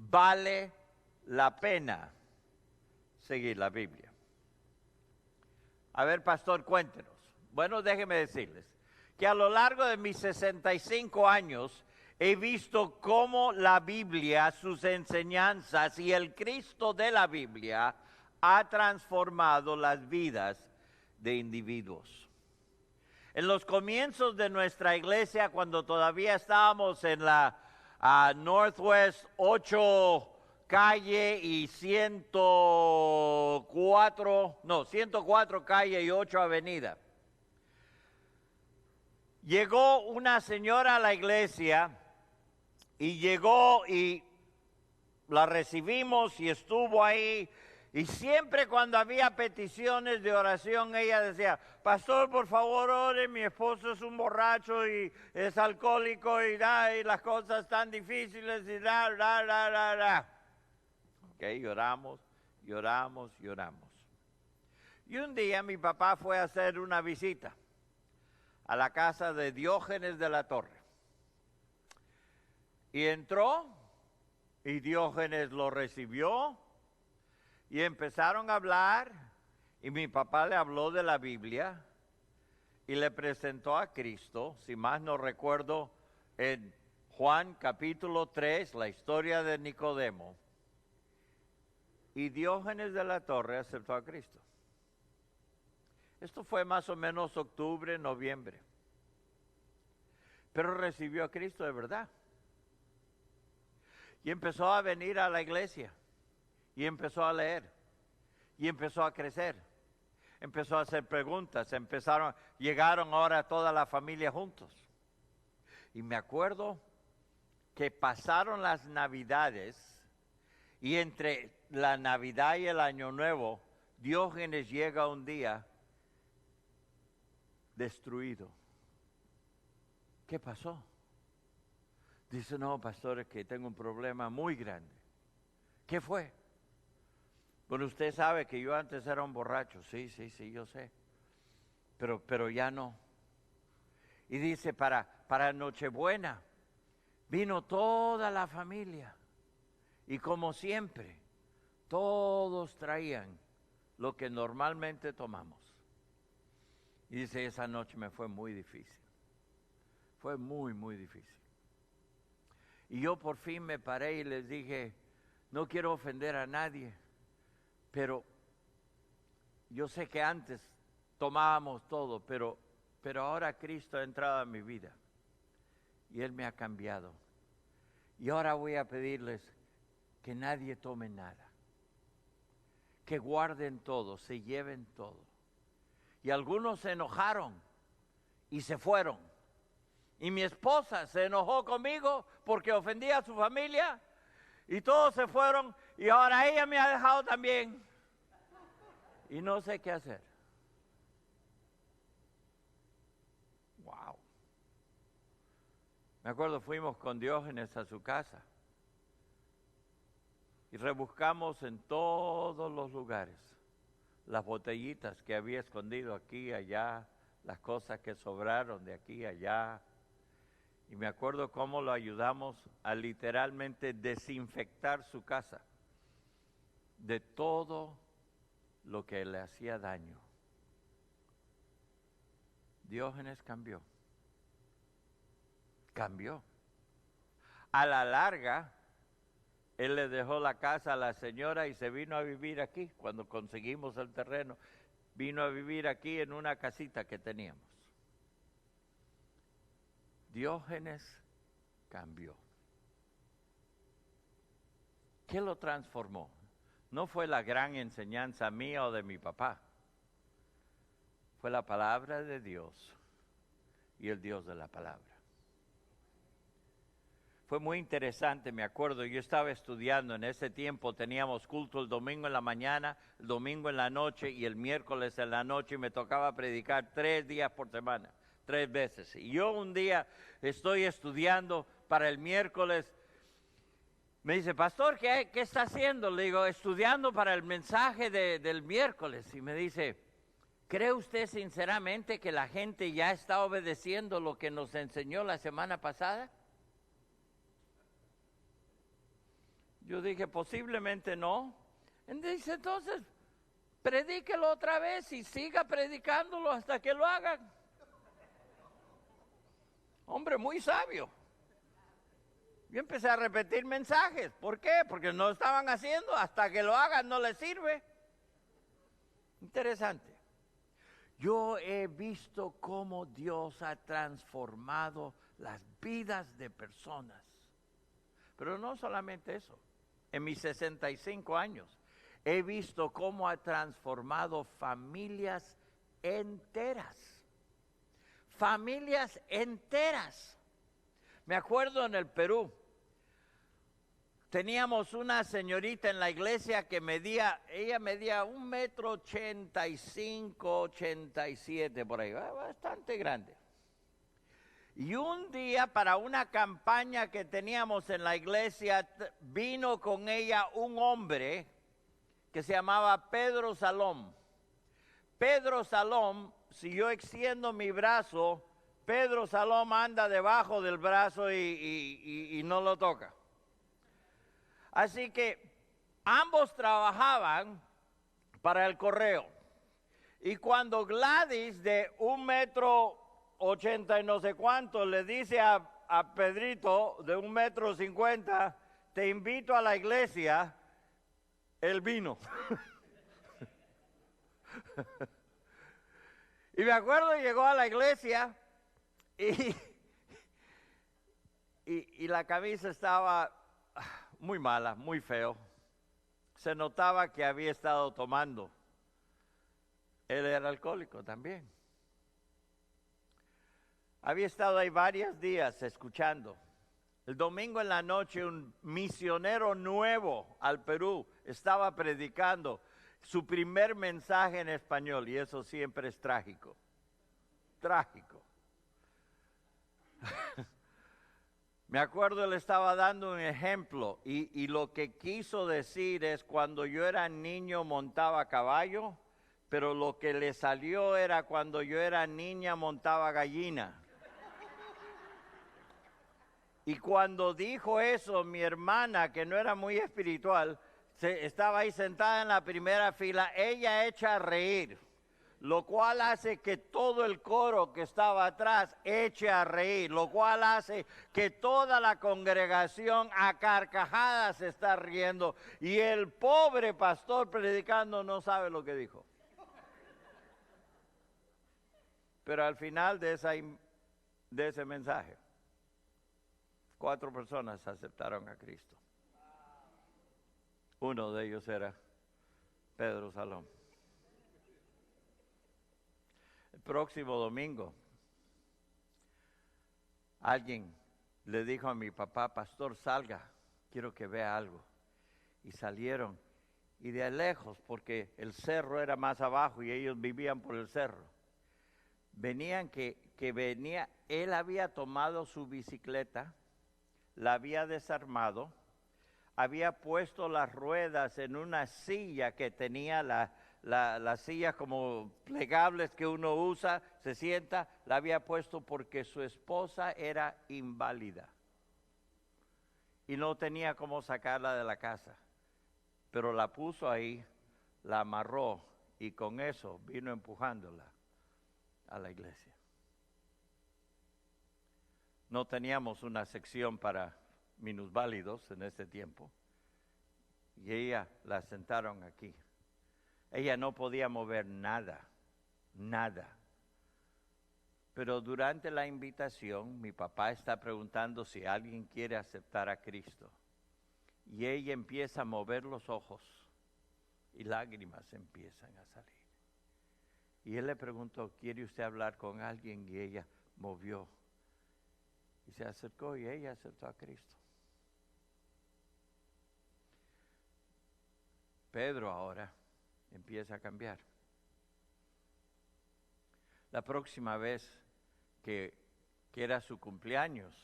vale la pena seguir la Biblia. A ver, pastor, cuéntenos. Bueno, déjeme decirles que a lo largo de mis 65 años he visto cómo la Biblia, sus enseñanzas y el Cristo de la Biblia ha transformado las vidas de individuos. En los comienzos de nuestra iglesia, cuando todavía estábamos en la Northwest 8 calle y 104 calle y 8 avenida, llegó una señora a la iglesia y llegó y la recibimos y estuvo ahí. Y siempre cuando había peticiones de oración, ella decía, pastor, por favor, ore, mi esposo es un borracho y es alcohólico y las cosas están difíciles y Ok, lloramos. Y un día mi papá fue a hacer una visita a la casa de Diógenes de la Torre. Y entró y Diógenes lo recibió. Y empezaron a hablar, y mi papá le habló de la Biblia, y le presentó a Cristo, si más no recuerdo, en Juan capítulo 3, la historia de Nicodemo. Y Diógenes de la Torre aceptó a Cristo. Esto fue más o menos octubre, noviembre. Pero recibió a Cristo de verdad. Y empezó a venir a la iglesia. Y empezó a leer, y empezó a crecer, empezó a hacer preguntas, llegaron ahora toda la familia juntos. Y me acuerdo que pasaron las Navidades, y entre la Navidad y el Año Nuevo, Diógenes llega un día destruido. ¿Qué pasó? Dice, no, pastor, es que tengo un problema muy grande. ¿Qué fue? Bueno, usted sabe que yo antes era un borracho. Sí, yo sé. Pero ya no. Y dice, para Nochebuena vino toda la familia. Y como siempre, todos traían lo que normalmente tomamos. Y dice, esa noche me fue muy difícil. Fue muy, muy difícil. Y yo por fin me paré y les dije, no quiero ofender a nadie, pero yo sé que antes tomábamos todo, pero ahora Cristo ha entrado en mi vida y Él me ha cambiado. Y ahora voy a pedirles que nadie tome nada, que guarden todo, se lleven todo. Y algunos se enojaron y se fueron. Y mi esposa se enojó conmigo porque ofendía a su familia y todos se fueron y ahora ella me ha dejado también. Y no sé qué hacer. Wow. Me acuerdo, fuimos con Diógenes a su casa y rebuscamos en todos los lugares las botellitas que había escondido aquí y allá, las cosas que sobraron de aquí y allá. Y me acuerdo cómo lo ayudamos a literalmente desinfectar su casa de todo lo que le hacía daño. Diógenes cambió. Cambió. A la larga, él le dejó la casa a la señora y se vino a vivir aquí. Cuando conseguimos el terreno, vino a vivir aquí en una casita que teníamos. Diógenes cambió. ¿Qué lo transformó? No fue la gran enseñanza mía o de mi papá. Fue la palabra de Dios y el Dios de la palabra. Fue muy interesante, me acuerdo, yo estaba estudiando, en ese tiempo teníamos culto el domingo en la mañana, el domingo en la noche y el miércoles en la noche y me tocaba predicar 3 días por semana. 3 veces. Y yo un día estoy estudiando para el miércoles. Me dice, pastor, ¿qué está haciendo? Le digo, estudiando para el mensaje del miércoles. Y me dice, ¿cree usted sinceramente que la gente ya está obedeciendo lo que nos enseñó la semana pasada? Yo dije, posiblemente no. Y dice, entonces, predíquelo otra vez y siga predicándolo hasta que lo hagan. Hombre muy sabio. Yo empecé a repetir mensajes. ¿Por qué? Porque no lo estaban haciendo. Hasta que lo hagan no les sirve. Interesante. Yo he visto cómo Dios ha transformado las vidas de personas. Pero no solamente eso. En mis 65 años he visto cómo ha transformado familias enteras. Familias enteras. Me acuerdo en el Perú, teníamos una señorita en la iglesia que ella medía 1,85 m, 87 por ahí, bastante grande. Y un día para una campaña que teníamos en la iglesia, vino con ella un hombre que se llamaba Pedro Salom. Pedro Salom, si yo extiendo mi brazo, Pedro Salom anda debajo del brazo y no lo toca. Así que ambos trabajaban para el correo. Y cuando Gladys, de 1,80 m y no sé cuánto, le dice a Pedrito, de 1,50 m, te invito a la iglesia, él vino. Y me acuerdo, llegó a la iglesia y la camisa estaba muy mala, muy feo. Se notaba que había estado tomando. Él era alcohólico también. Había estado ahí varios días escuchando. El domingo en la noche un misionero nuevo al Perú estaba predicando Su primer mensaje en español, y eso siempre es trágico. Trágico. Me acuerdo, él estaba dando un ejemplo y lo que quiso decir es cuando yo era niño montaba caballo, pero lo que le salió era cuando yo era niña montaba gallina. Y cuando dijo eso, mi hermana, que no era muy espiritual, estaba ahí sentada en la primera fila, ella echa a reír, lo cual hace que todo el coro que estaba atrás eche a reír, lo cual hace que toda la congregación a carcajadas se está riendo y el pobre pastor predicando no sabe lo que dijo. Pero al final de ese mensaje, 4 personas aceptaron a Cristo. Uno de ellos era Pedro Salón. El próximo domingo, alguien le dijo a mi papá, pastor, salga, quiero que vea algo. Y salieron, y de lejos, porque el cerro era más abajo y ellos vivían por el cerro. Venían que venía, él había tomado su bicicleta, la había desarmado, había puesto las ruedas en una silla que tenía las sillas como plegables que uno usa, se sienta, la había puesto porque su esposa era inválida y no tenía cómo sacarla de la casa, pero la puso ahí, la amarró y con eso vino empujándola a la iglesia. No teníamos una sección para minusválidos en ese tiempo. Y ella la sentaron aquí. Ella no podía mover nada, nada. Pero durante la invitación, mi papá está preguntando si alguien quiere aceptar a Cristo. Y ella empieza a mover los ojos y lágrimas empiezan a salir. Y él le preguntó, ¿quiere usted hablar con alguien? Y ella movió. Y se acercó y ella aceptó a Cristo. Pedro ahora empieza a cambiar. La próxima vez que era su cumpleaños,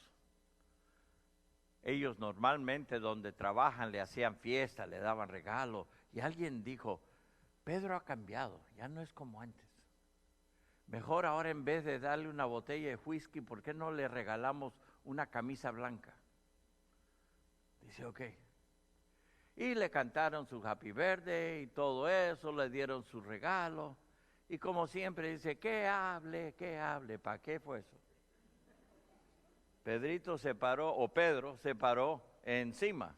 ellos normalmente donde trabajan le hacían fiesta, le daban regalo. Y alguien dijo, Pedro ha cambiado, ya no es como antes. Mejor ahora en vez de darle una botella de whisky, ¿por qué no le regalamos una camisa blanca? Dice, ok. Y le cantaron su happy birthday y todo eso, le dieron su regalo. Y como siempre dice, que hable, ¿para qué fue eso? Pedro se paró encima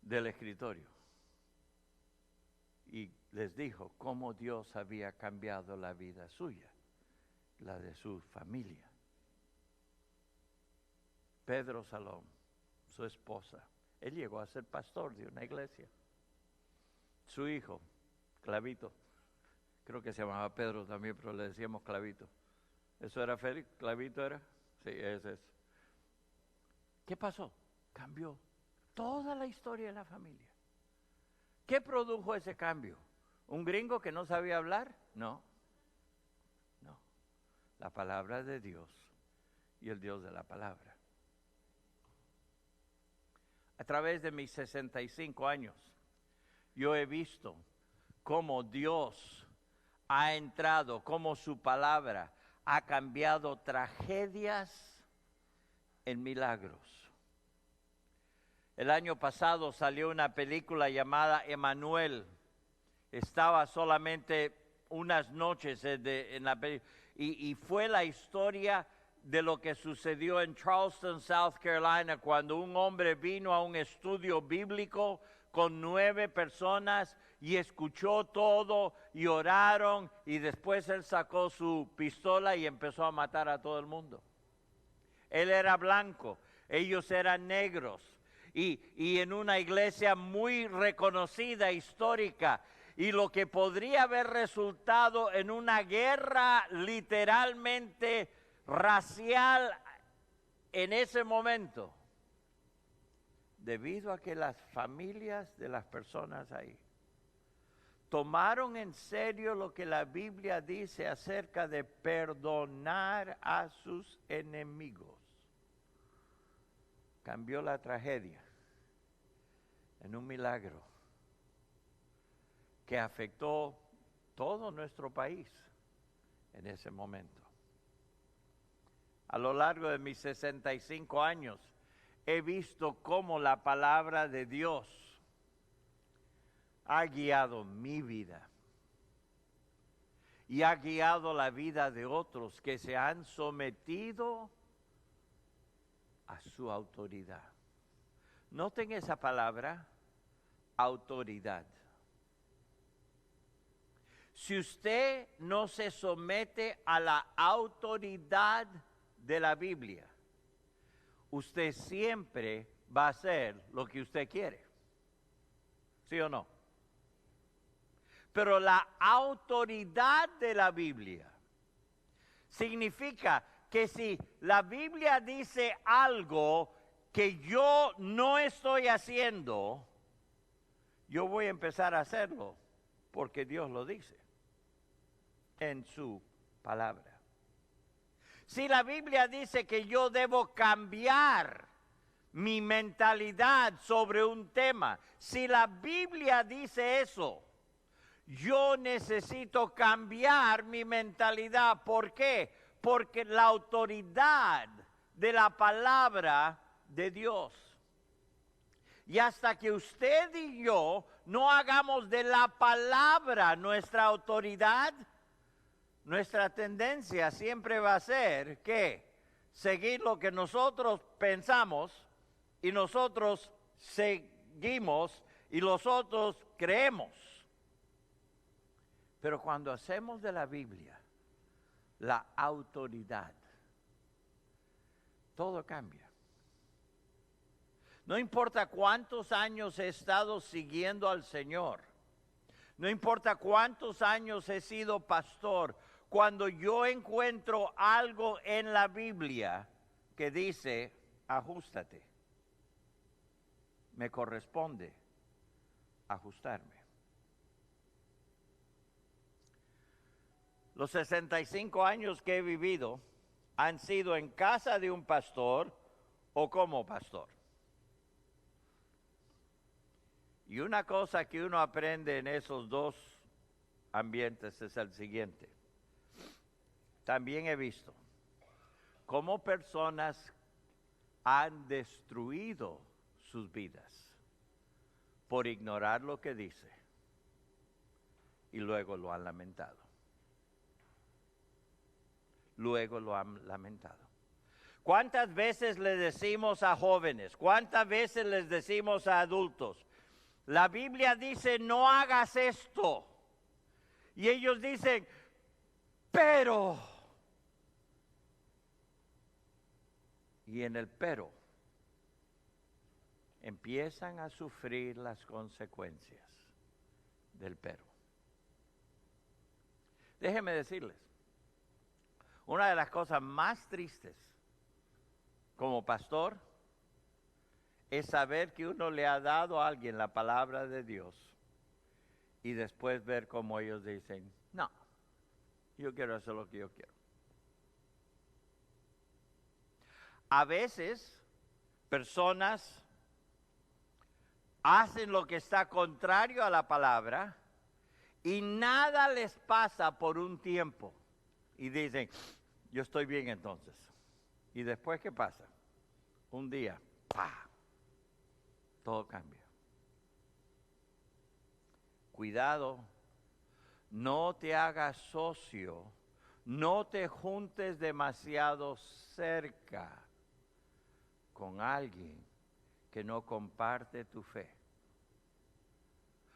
del escritorio. Y les dijo cómo Dios había cambiado la vida suya, la de su familia. Pedro Salón, su esposa, él llegó a ser pastor de una iglesia. Su hijo, Clavito, creo que se llamaba Pedro también, pero le decíamos Clavito. ¿Eso era Félix? ¿Clavito era? Sí, ese es. ¿Qué pasó? Cambió toda la historia de la familia. ¿Qué produjo ese cambio? ¿Un gringo que no sabía hablar? No. La palabra de Dios y el Dios de la palabra. A través de mis 65 años, yo he visto cómo Dios ha entrado, cómo su palabra ha cambiado tragedias en milagros. El año pasado salió una película llamada Emanuel. Estaba solamente unas noches en la película. Y fue la historia de lo que sucedió en Charleston, South Carolina, cuando un hombre vino a un estudio bíblico con 9 personas y escuchó todo y oraron, y después él sacó su pistola y empezó a matar a todo el mundo. Él era blanco, ellos eran negros, y en una iglesia muy reconocida, histórica, y lo que podría haber resultado en una guerra literalmente racial en ese momento, debido a que las familias de las personas ahí tomaron en serio lo que la Biblia dice acerca de perdonar a sus enemigos. Cambió la tragedia en un milagro que afectó todo nuestro país en ese momento. A lo largo de mis 65 años he visto cómo la palabra de Dios ha guiado mi vida y ha guiado la vida de otros que se han sometido a su autoridad. Noten esa palabra, autoridad. Si usted no se somete a la autoridad de la Biblia, usted siempre va a hacer lo que usted quiere. ¿Sí o no? Pero la autoridad de la Biblia significa que si la Biblia dice algo que yo no estoy haciendo, yo voy a empezar a hacerlo porque Dios lo dice en su palabra. Si la Biblia dice que yo debo cambiar mi mentalidad sobre un tema, si la Biblia dice eso, yo necesito cambiar mi mentalidad. ¿Por qué? Porque la autoridad de la palabra de Dios. Y hasta que usted y yo no hagamos de la palabra nuestra autoridad, nuestra tendencia siempre va a ser que seguir lo que nosotros pensamos y nosotros seguimos y nosotros creemos. Pero cuando hacemos de la Biblia la autoridad, todo cambia. No importa cuántos años he estado siguiendo al Señor, no importa cuántos años he sido pastor, cuando yo encuentro algo en la Biblia que dice, ajústate, me corresponde ajustarme. Los 65 años que he vivido han sido en casa de un pastor o como pastor. Y una cosa que uno aprende en esos dos ambientes es el siguiente. También he visto cómo personas han destruido sus vidas por ignorar lo que dice y luego lo han lamentado. Luego lo han lamentado. ¿Cuántas veces le decimos a jóvenes? ¿Cuántas veces les decimos a adultos? La Biblia dice, no hagas esto. Y ellos dicen, pero. Y en el pero, empiezan a sufrir las consecuencias del pero. Déjenme decirles, una de las cosas más tristes como pastor es saber que uno le ha dado a alguien la palabra de Dios y después ver cómo ellos dicen, no, yo quiero hacer lo que yo quiero. A veces, personas hacen lo que está contrario a la palabra y nada les pasa por un tiempo. Y dicen, yo estoy bien entonces. ¿Y después qué pasa? Un día, ¡pah!, todo cambia. Cuidado, no te hagas socio, no te juntes demasiado cerca con alguien que no comparte tu fe.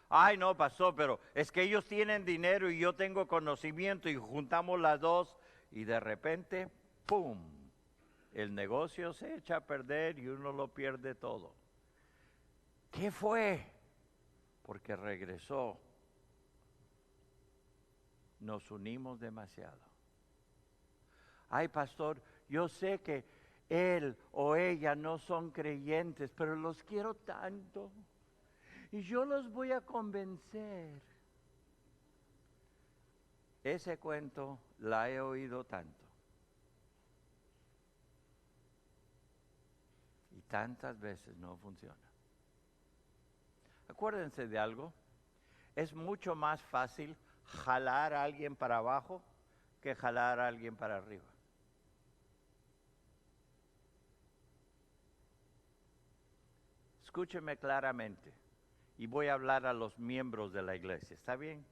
Ay, no, pastor, pero es que ellos tienen dinero y yo tengo conocimiento y juntamos las dos y de repente, ¡pum!, el negocio se echa a perder y uno lo pierde todo. ¿Qué fue? Porque regresó. Nos unimos demasiado. Ay, pastor, yo sé que él o ella no son creyentes, pero los quiero tanto. Y yo los voy a convencer. Ese cuento la he oído tanto. Y tantas veces no funciona. Acuérdense de algo. Es mucho más fácil jalar a alguien para abajo que jalar a alguien para arriba. Escúcheme claramente y voy a hablar a los miembros de la iglesia, ¿está bien?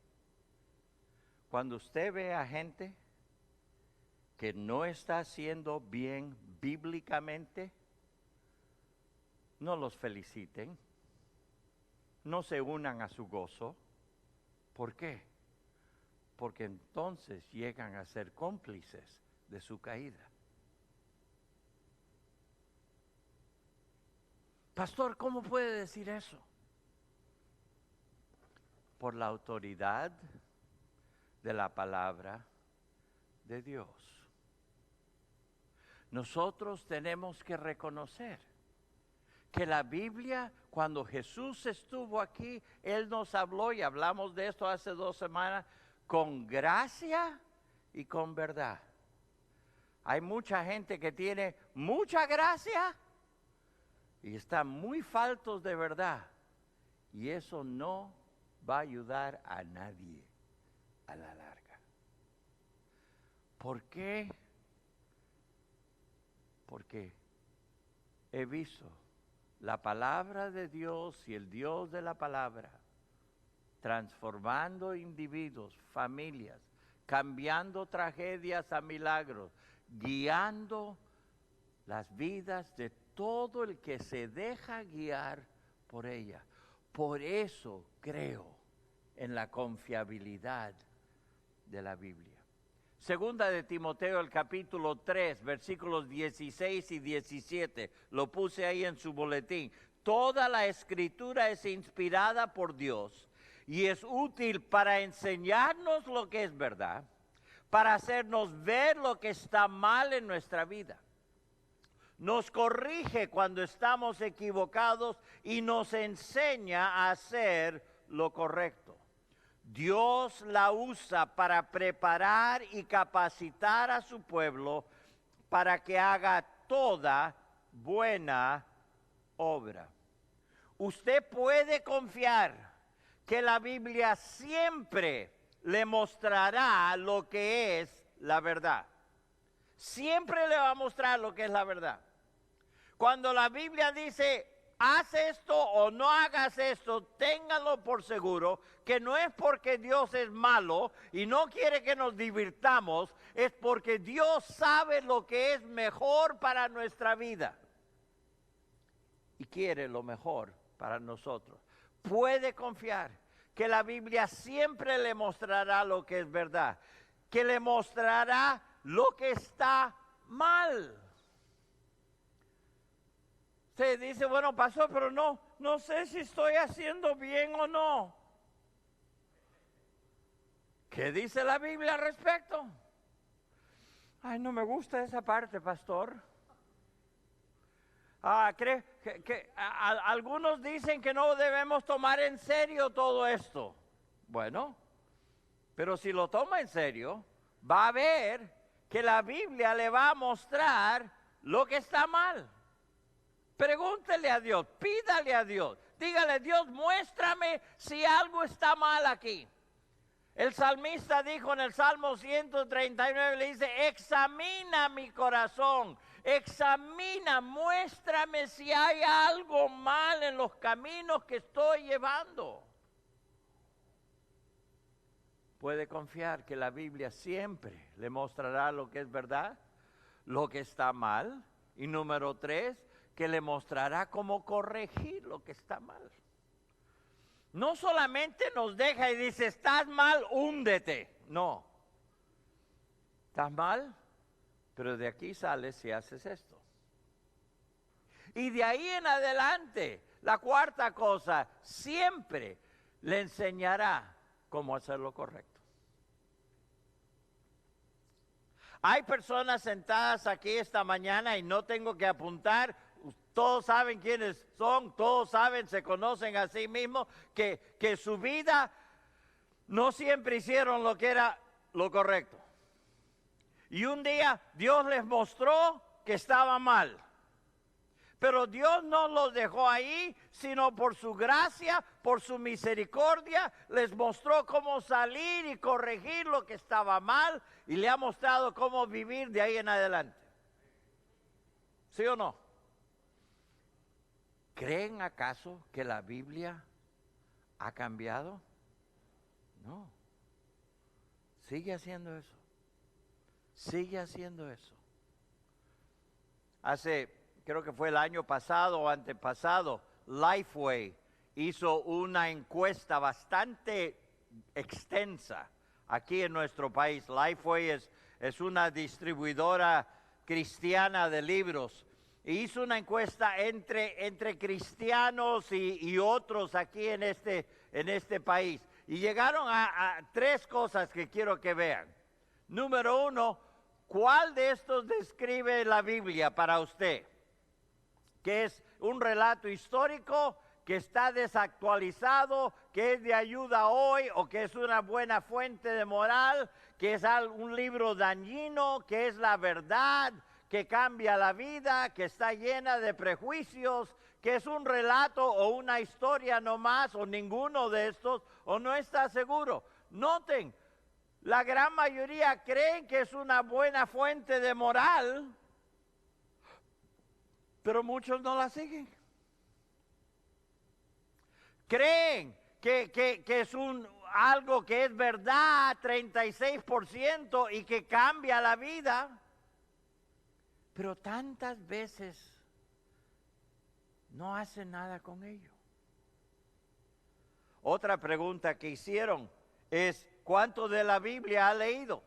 Cuando usted ve a gente que no está haciendo bien bíblicamente, no los feliciten, no se unan a su gozo. ¿Por qué? Porque entonces llegan a ser cómplices de su caída. Pastor, ¿cómo puede decir eso? Por la autoridad de la palabra de Dios. Nosotros tenemos que reconocer que la Biblia, cuando Jesús estuvo aquí, Él nos habló, y hablamos de esto hace 2 semanas, con gracia y con verdad. Hay mucha gente que tiene mucha gracia y están muy faltos de verdad. Y eso no va a ayudar a nadie a la larga. ¿Por qué? Porque he visto la palabra de Dios y el Dios de la palabra transformando individuos, familias, cambiando tragedias a milagros, guiando las vidas de todo el que se deja guiar por ella. Por eso creo en la confiabilidad de la Biblia. Segunda de Timoteo, el capítulo 3, versículos 16 y 17. Lo puse ahí en su boletín. Toda la escritura es inspirada por Dios y es útil para enseñarnos lo que es verdad, para hacernos ver lo que está mal en nuestra vida. Nos corrige cuando estamos equivocados y nos enseña a hacer lo correcto. Dios la usa para preparar y capacitar a su pueblo para que haga toda buena obra. Usted puede confiar que la Biblia siempre le mostrará lo que es la verdad. Siempre le va a mostrar lo que es la verdad. Cuando la Biblia dice, haz esto o no hagas esto, téngalo por seguro que no es porque Dios es malo y no quiere que nos divirtamos, es porque Dios sabe lo que es mejor para nuestra vida y quiere lo mejor para nosotros. Puede confiar que la Biblia siempre le mostrará lo que es verdad, que le mostrará lo que está mal. Se dice, bueno, pastor, pero no sé si estoy haciendo bien o no. ¿Qué dice la Biblia al respecto? Ay, no me gusta esa parte, pastor. Algunos dicen que no debemos tomar en serio todo esto. Bueno, pero si lo toma en serio, va a ver que la Biblia le va a mostrar lo que está mal. Pregúntele a Dios, pídale a Dios, dígale, Dios, muéstrame si algo está mal aquí. El salmista dijo en el Salmo 139, le dice, examina mi corazón, examina, muéstrame si hay algo mal en los caminos que estoy llevando. Puede confiar que la Biblia siempre le mostrará lo que es verdad, lo que está mal, y número 3, que le mostrará cómo corregir lo que está mal. No solamente nos deja y dice, estás mal, húndete. No. Estás mal, pero de aquí sales si haces esto. Y de ahí en adelante, la cuarta cosa, siempre le enseñará cómo hacer lo correcto. Hay personas sentadas aquí esta mañana y no tengo que apuntar. Todos saben quiénes son, todos saben, se conocen a sí mismos, que su vida no siempre hicieron lo que era lo correcto. Y un día Dios les mostró que estaba mal. Pero Dios no los dejó ahí, sino por su gracia, por su misericordia, les mostró cómo salir y corregir lo que estaba mal y le ha mostrado cómo vivir de ahí en adelante. ¿Sí o no? ¿Creen acaso que la Biblia ha cambiado? No. Sigue haciendo eso. Sigue haciendo eso. Creo que fue el año pasado o antepasado, Lifeway hizo una encuesta bastante extensa aquí en nuestro país. Lifeway es una distribuidora cristiana de libros. E hizo una encuesta entre cristianos y otros aquí en este país. Y llegaron a 3 cosas que quiero que vean. Número 1, ¿cuál de estos describe la Biblia para usted? Que es un relato histórico, que está desactualizado, que es de ayuda hoy, o que es una buena fuente de moral, que es un libro dañino, que es la verdad, que cambia la vida, que está llena de prejuicios, que es un relato o una historia nomás, o ninguno de estos, o no está seguro. Noten, la gran mayoría creen que es una buena fuente de moral, pero muchos no la siguen. Creen que es algo que es verdad, 36%, y que cambia la vida. Pero tantas veces no hacen nada con ello. Otra pregunta que hicieron es, ¿cuánto de la Biblia ha leído?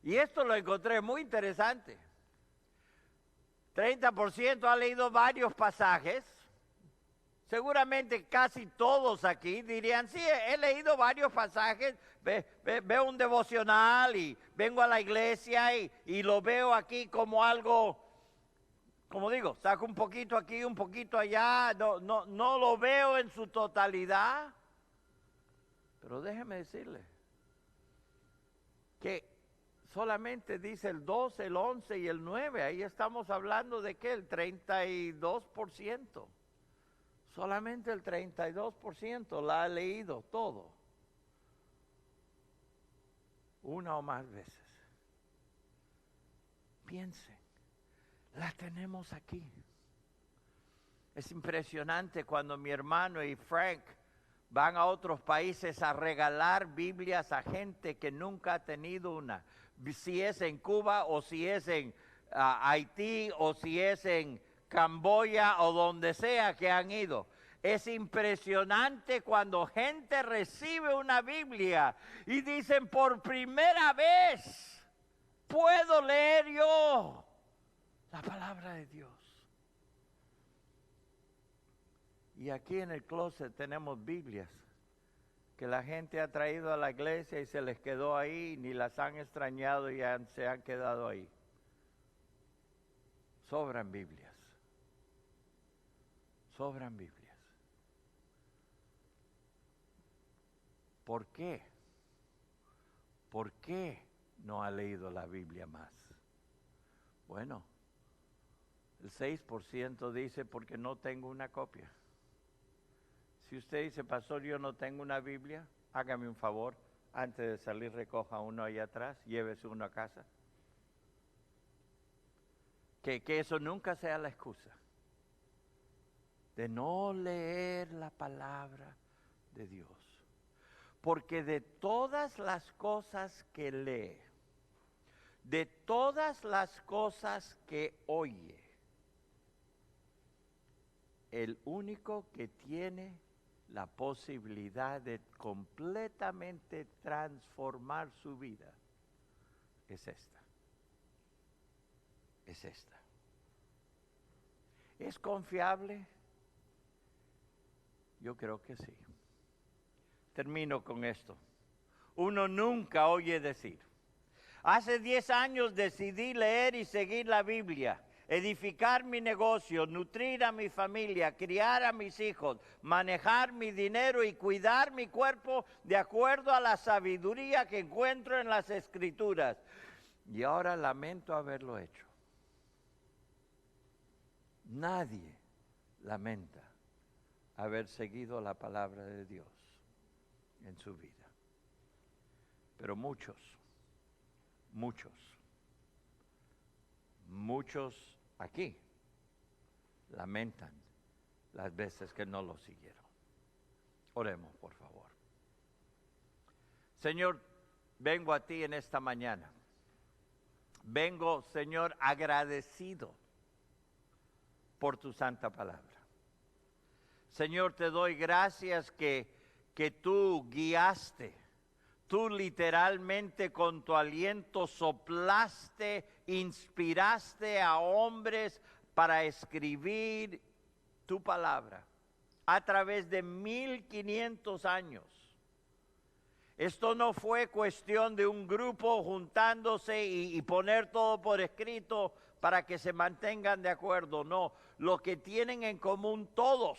Y esto lo encontré muy interesante. 30% ha leído varios pasajes. Seguramente casi todos aquí dirían, sí, he leído varios pasajes, veo un devocional y vengo a la iglesia y lo veo aquí como algo, como digo, saco un poquito aquí, un poquito allá, no lo veo en su totalidad. Pero déjeme decirle que solamente dice el 12, el 11 y el 9, ahí estamos hablando de ¿qué? El 32%. Solamente el 32% la ha leído todo, una o más veces. Piensen, la tenemos aquí. Es impresionante cuando mi hermano y Frank van a otros países a regalar Biblias a gente que nunca ha tenido una. Si es en Cuba o si es en Haití o si es en Camboya o donde sea que han ido. Es impresionante cuando gente recibe una Biblia y dicen, por primera vez puedo leer yo la palabra de Dios. Y aquí en el closet tenemos Biblias que la gente ha traído a la iglesia y se les quedó ahí, ni las han extrañado y se han quedado ahí. Sobran Biblias. Sobran Biblias. ¿Por qué? ¿Por qué no ha leído la Biblia más? Bueno, el 6% dice porque no tengo una copia. Si usted dice, pastor, yo no tengo una Biblia, hágame un favor, antes de salir recoja uno ahí atrás, llévese uno a casa. Que eso nunca sea la excusa de no leer la palabra de Dios. Porque de todas las cosas que lee, de todas las cosas que oye, el único que tiene la posibilidad de completamente transformar su vida es esta. Es esta. ¿Es confiable? Yo creo que sí. Termino con esto. Uno nunca oye decir, hace 10 años decidí leer y seguir la Biblia. edificar mi negocio, nutrir a mi familia, criar a mis hijos, manejar mi dinero y cuidar mi cuerpo de acuerdo a la sabiduría que encuentro en las Escrituras. Y ahora lamento haberlo hecho. Nadie lamenta haber seguido la palabra de Dios en su vida. Pero muchos aquí lamentan las veces que no lo siguieron. Oremos, por favor. Señor, vengo a ti en esta mañana. Vengo, Señor, agradecido por tu santa palabra. Señor, te doy gracias que tú guiaste, tú literalmente con tu aliento soplaste, inspiraste a hombres para escribir tu palabra a través de 1500 años. Esto no fue cuestión de un grupo juntándose y poner todo por escrito para que se mantengan de acuerdo. No, lo que tienen en común todos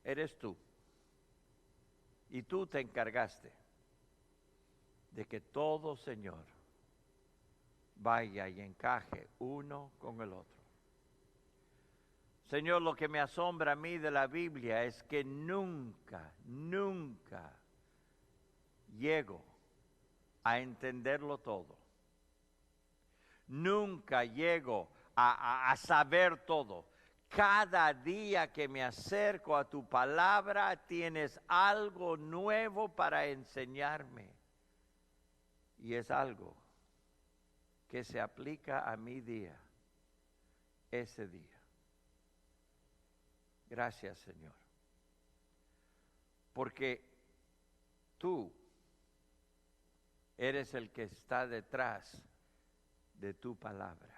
eres tú. Y tú te encargaste de que todo, Señor, vaya y encaje uno con el otro. Señor, lo que me asombra a mí de la Biblia es que nunca llego a entenderlo todo. Nunca llego a saber todo. Cada día que me acerco a tu palabra, tienes algo nuevo para enseñarme. Y es algo que se aplica a mi día, ese día. Gracias, Señor. Porque tú eres el que está detrás de tu palabra.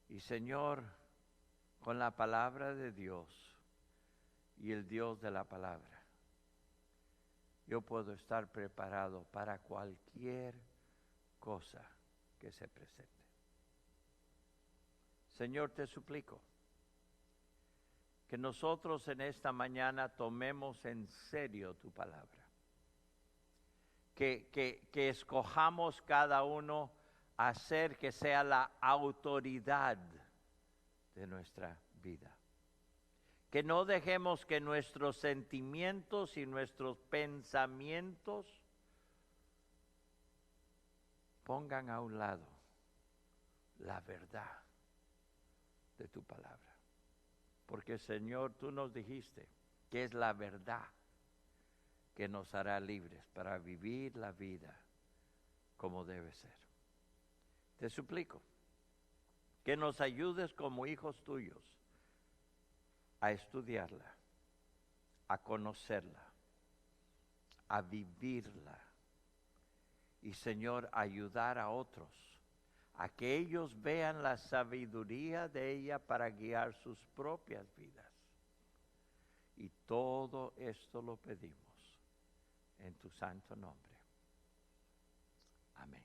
Y Señor, con la palabra de Dios y el Dios de la palabra, yo puedo estar preparado para cualquier cosa que se presente. Señor, te suplico que nosotros en esta mañana tomemos en serio tu palabra. Que escojamos cada uno hacer que sea la autoridad de nuestra vida. Que no dejemos que nuestros sentimientos y nuestros pensamientos pongan a un lado la verdad de tu palabra. Porque, Señor, tú nos dijiste que es la verdad que nos hará libres para vivir la vida como debe ser. Te suplico que nos ayudes como hijos tuyos a estudiarla, a conocerla, a vivirla y, Señor, ayudar a otros a que ellos vean la sabiduría de ella para guiar sus propias vidas. Y todo esto lo pedimos en tu santo nombre. Amén.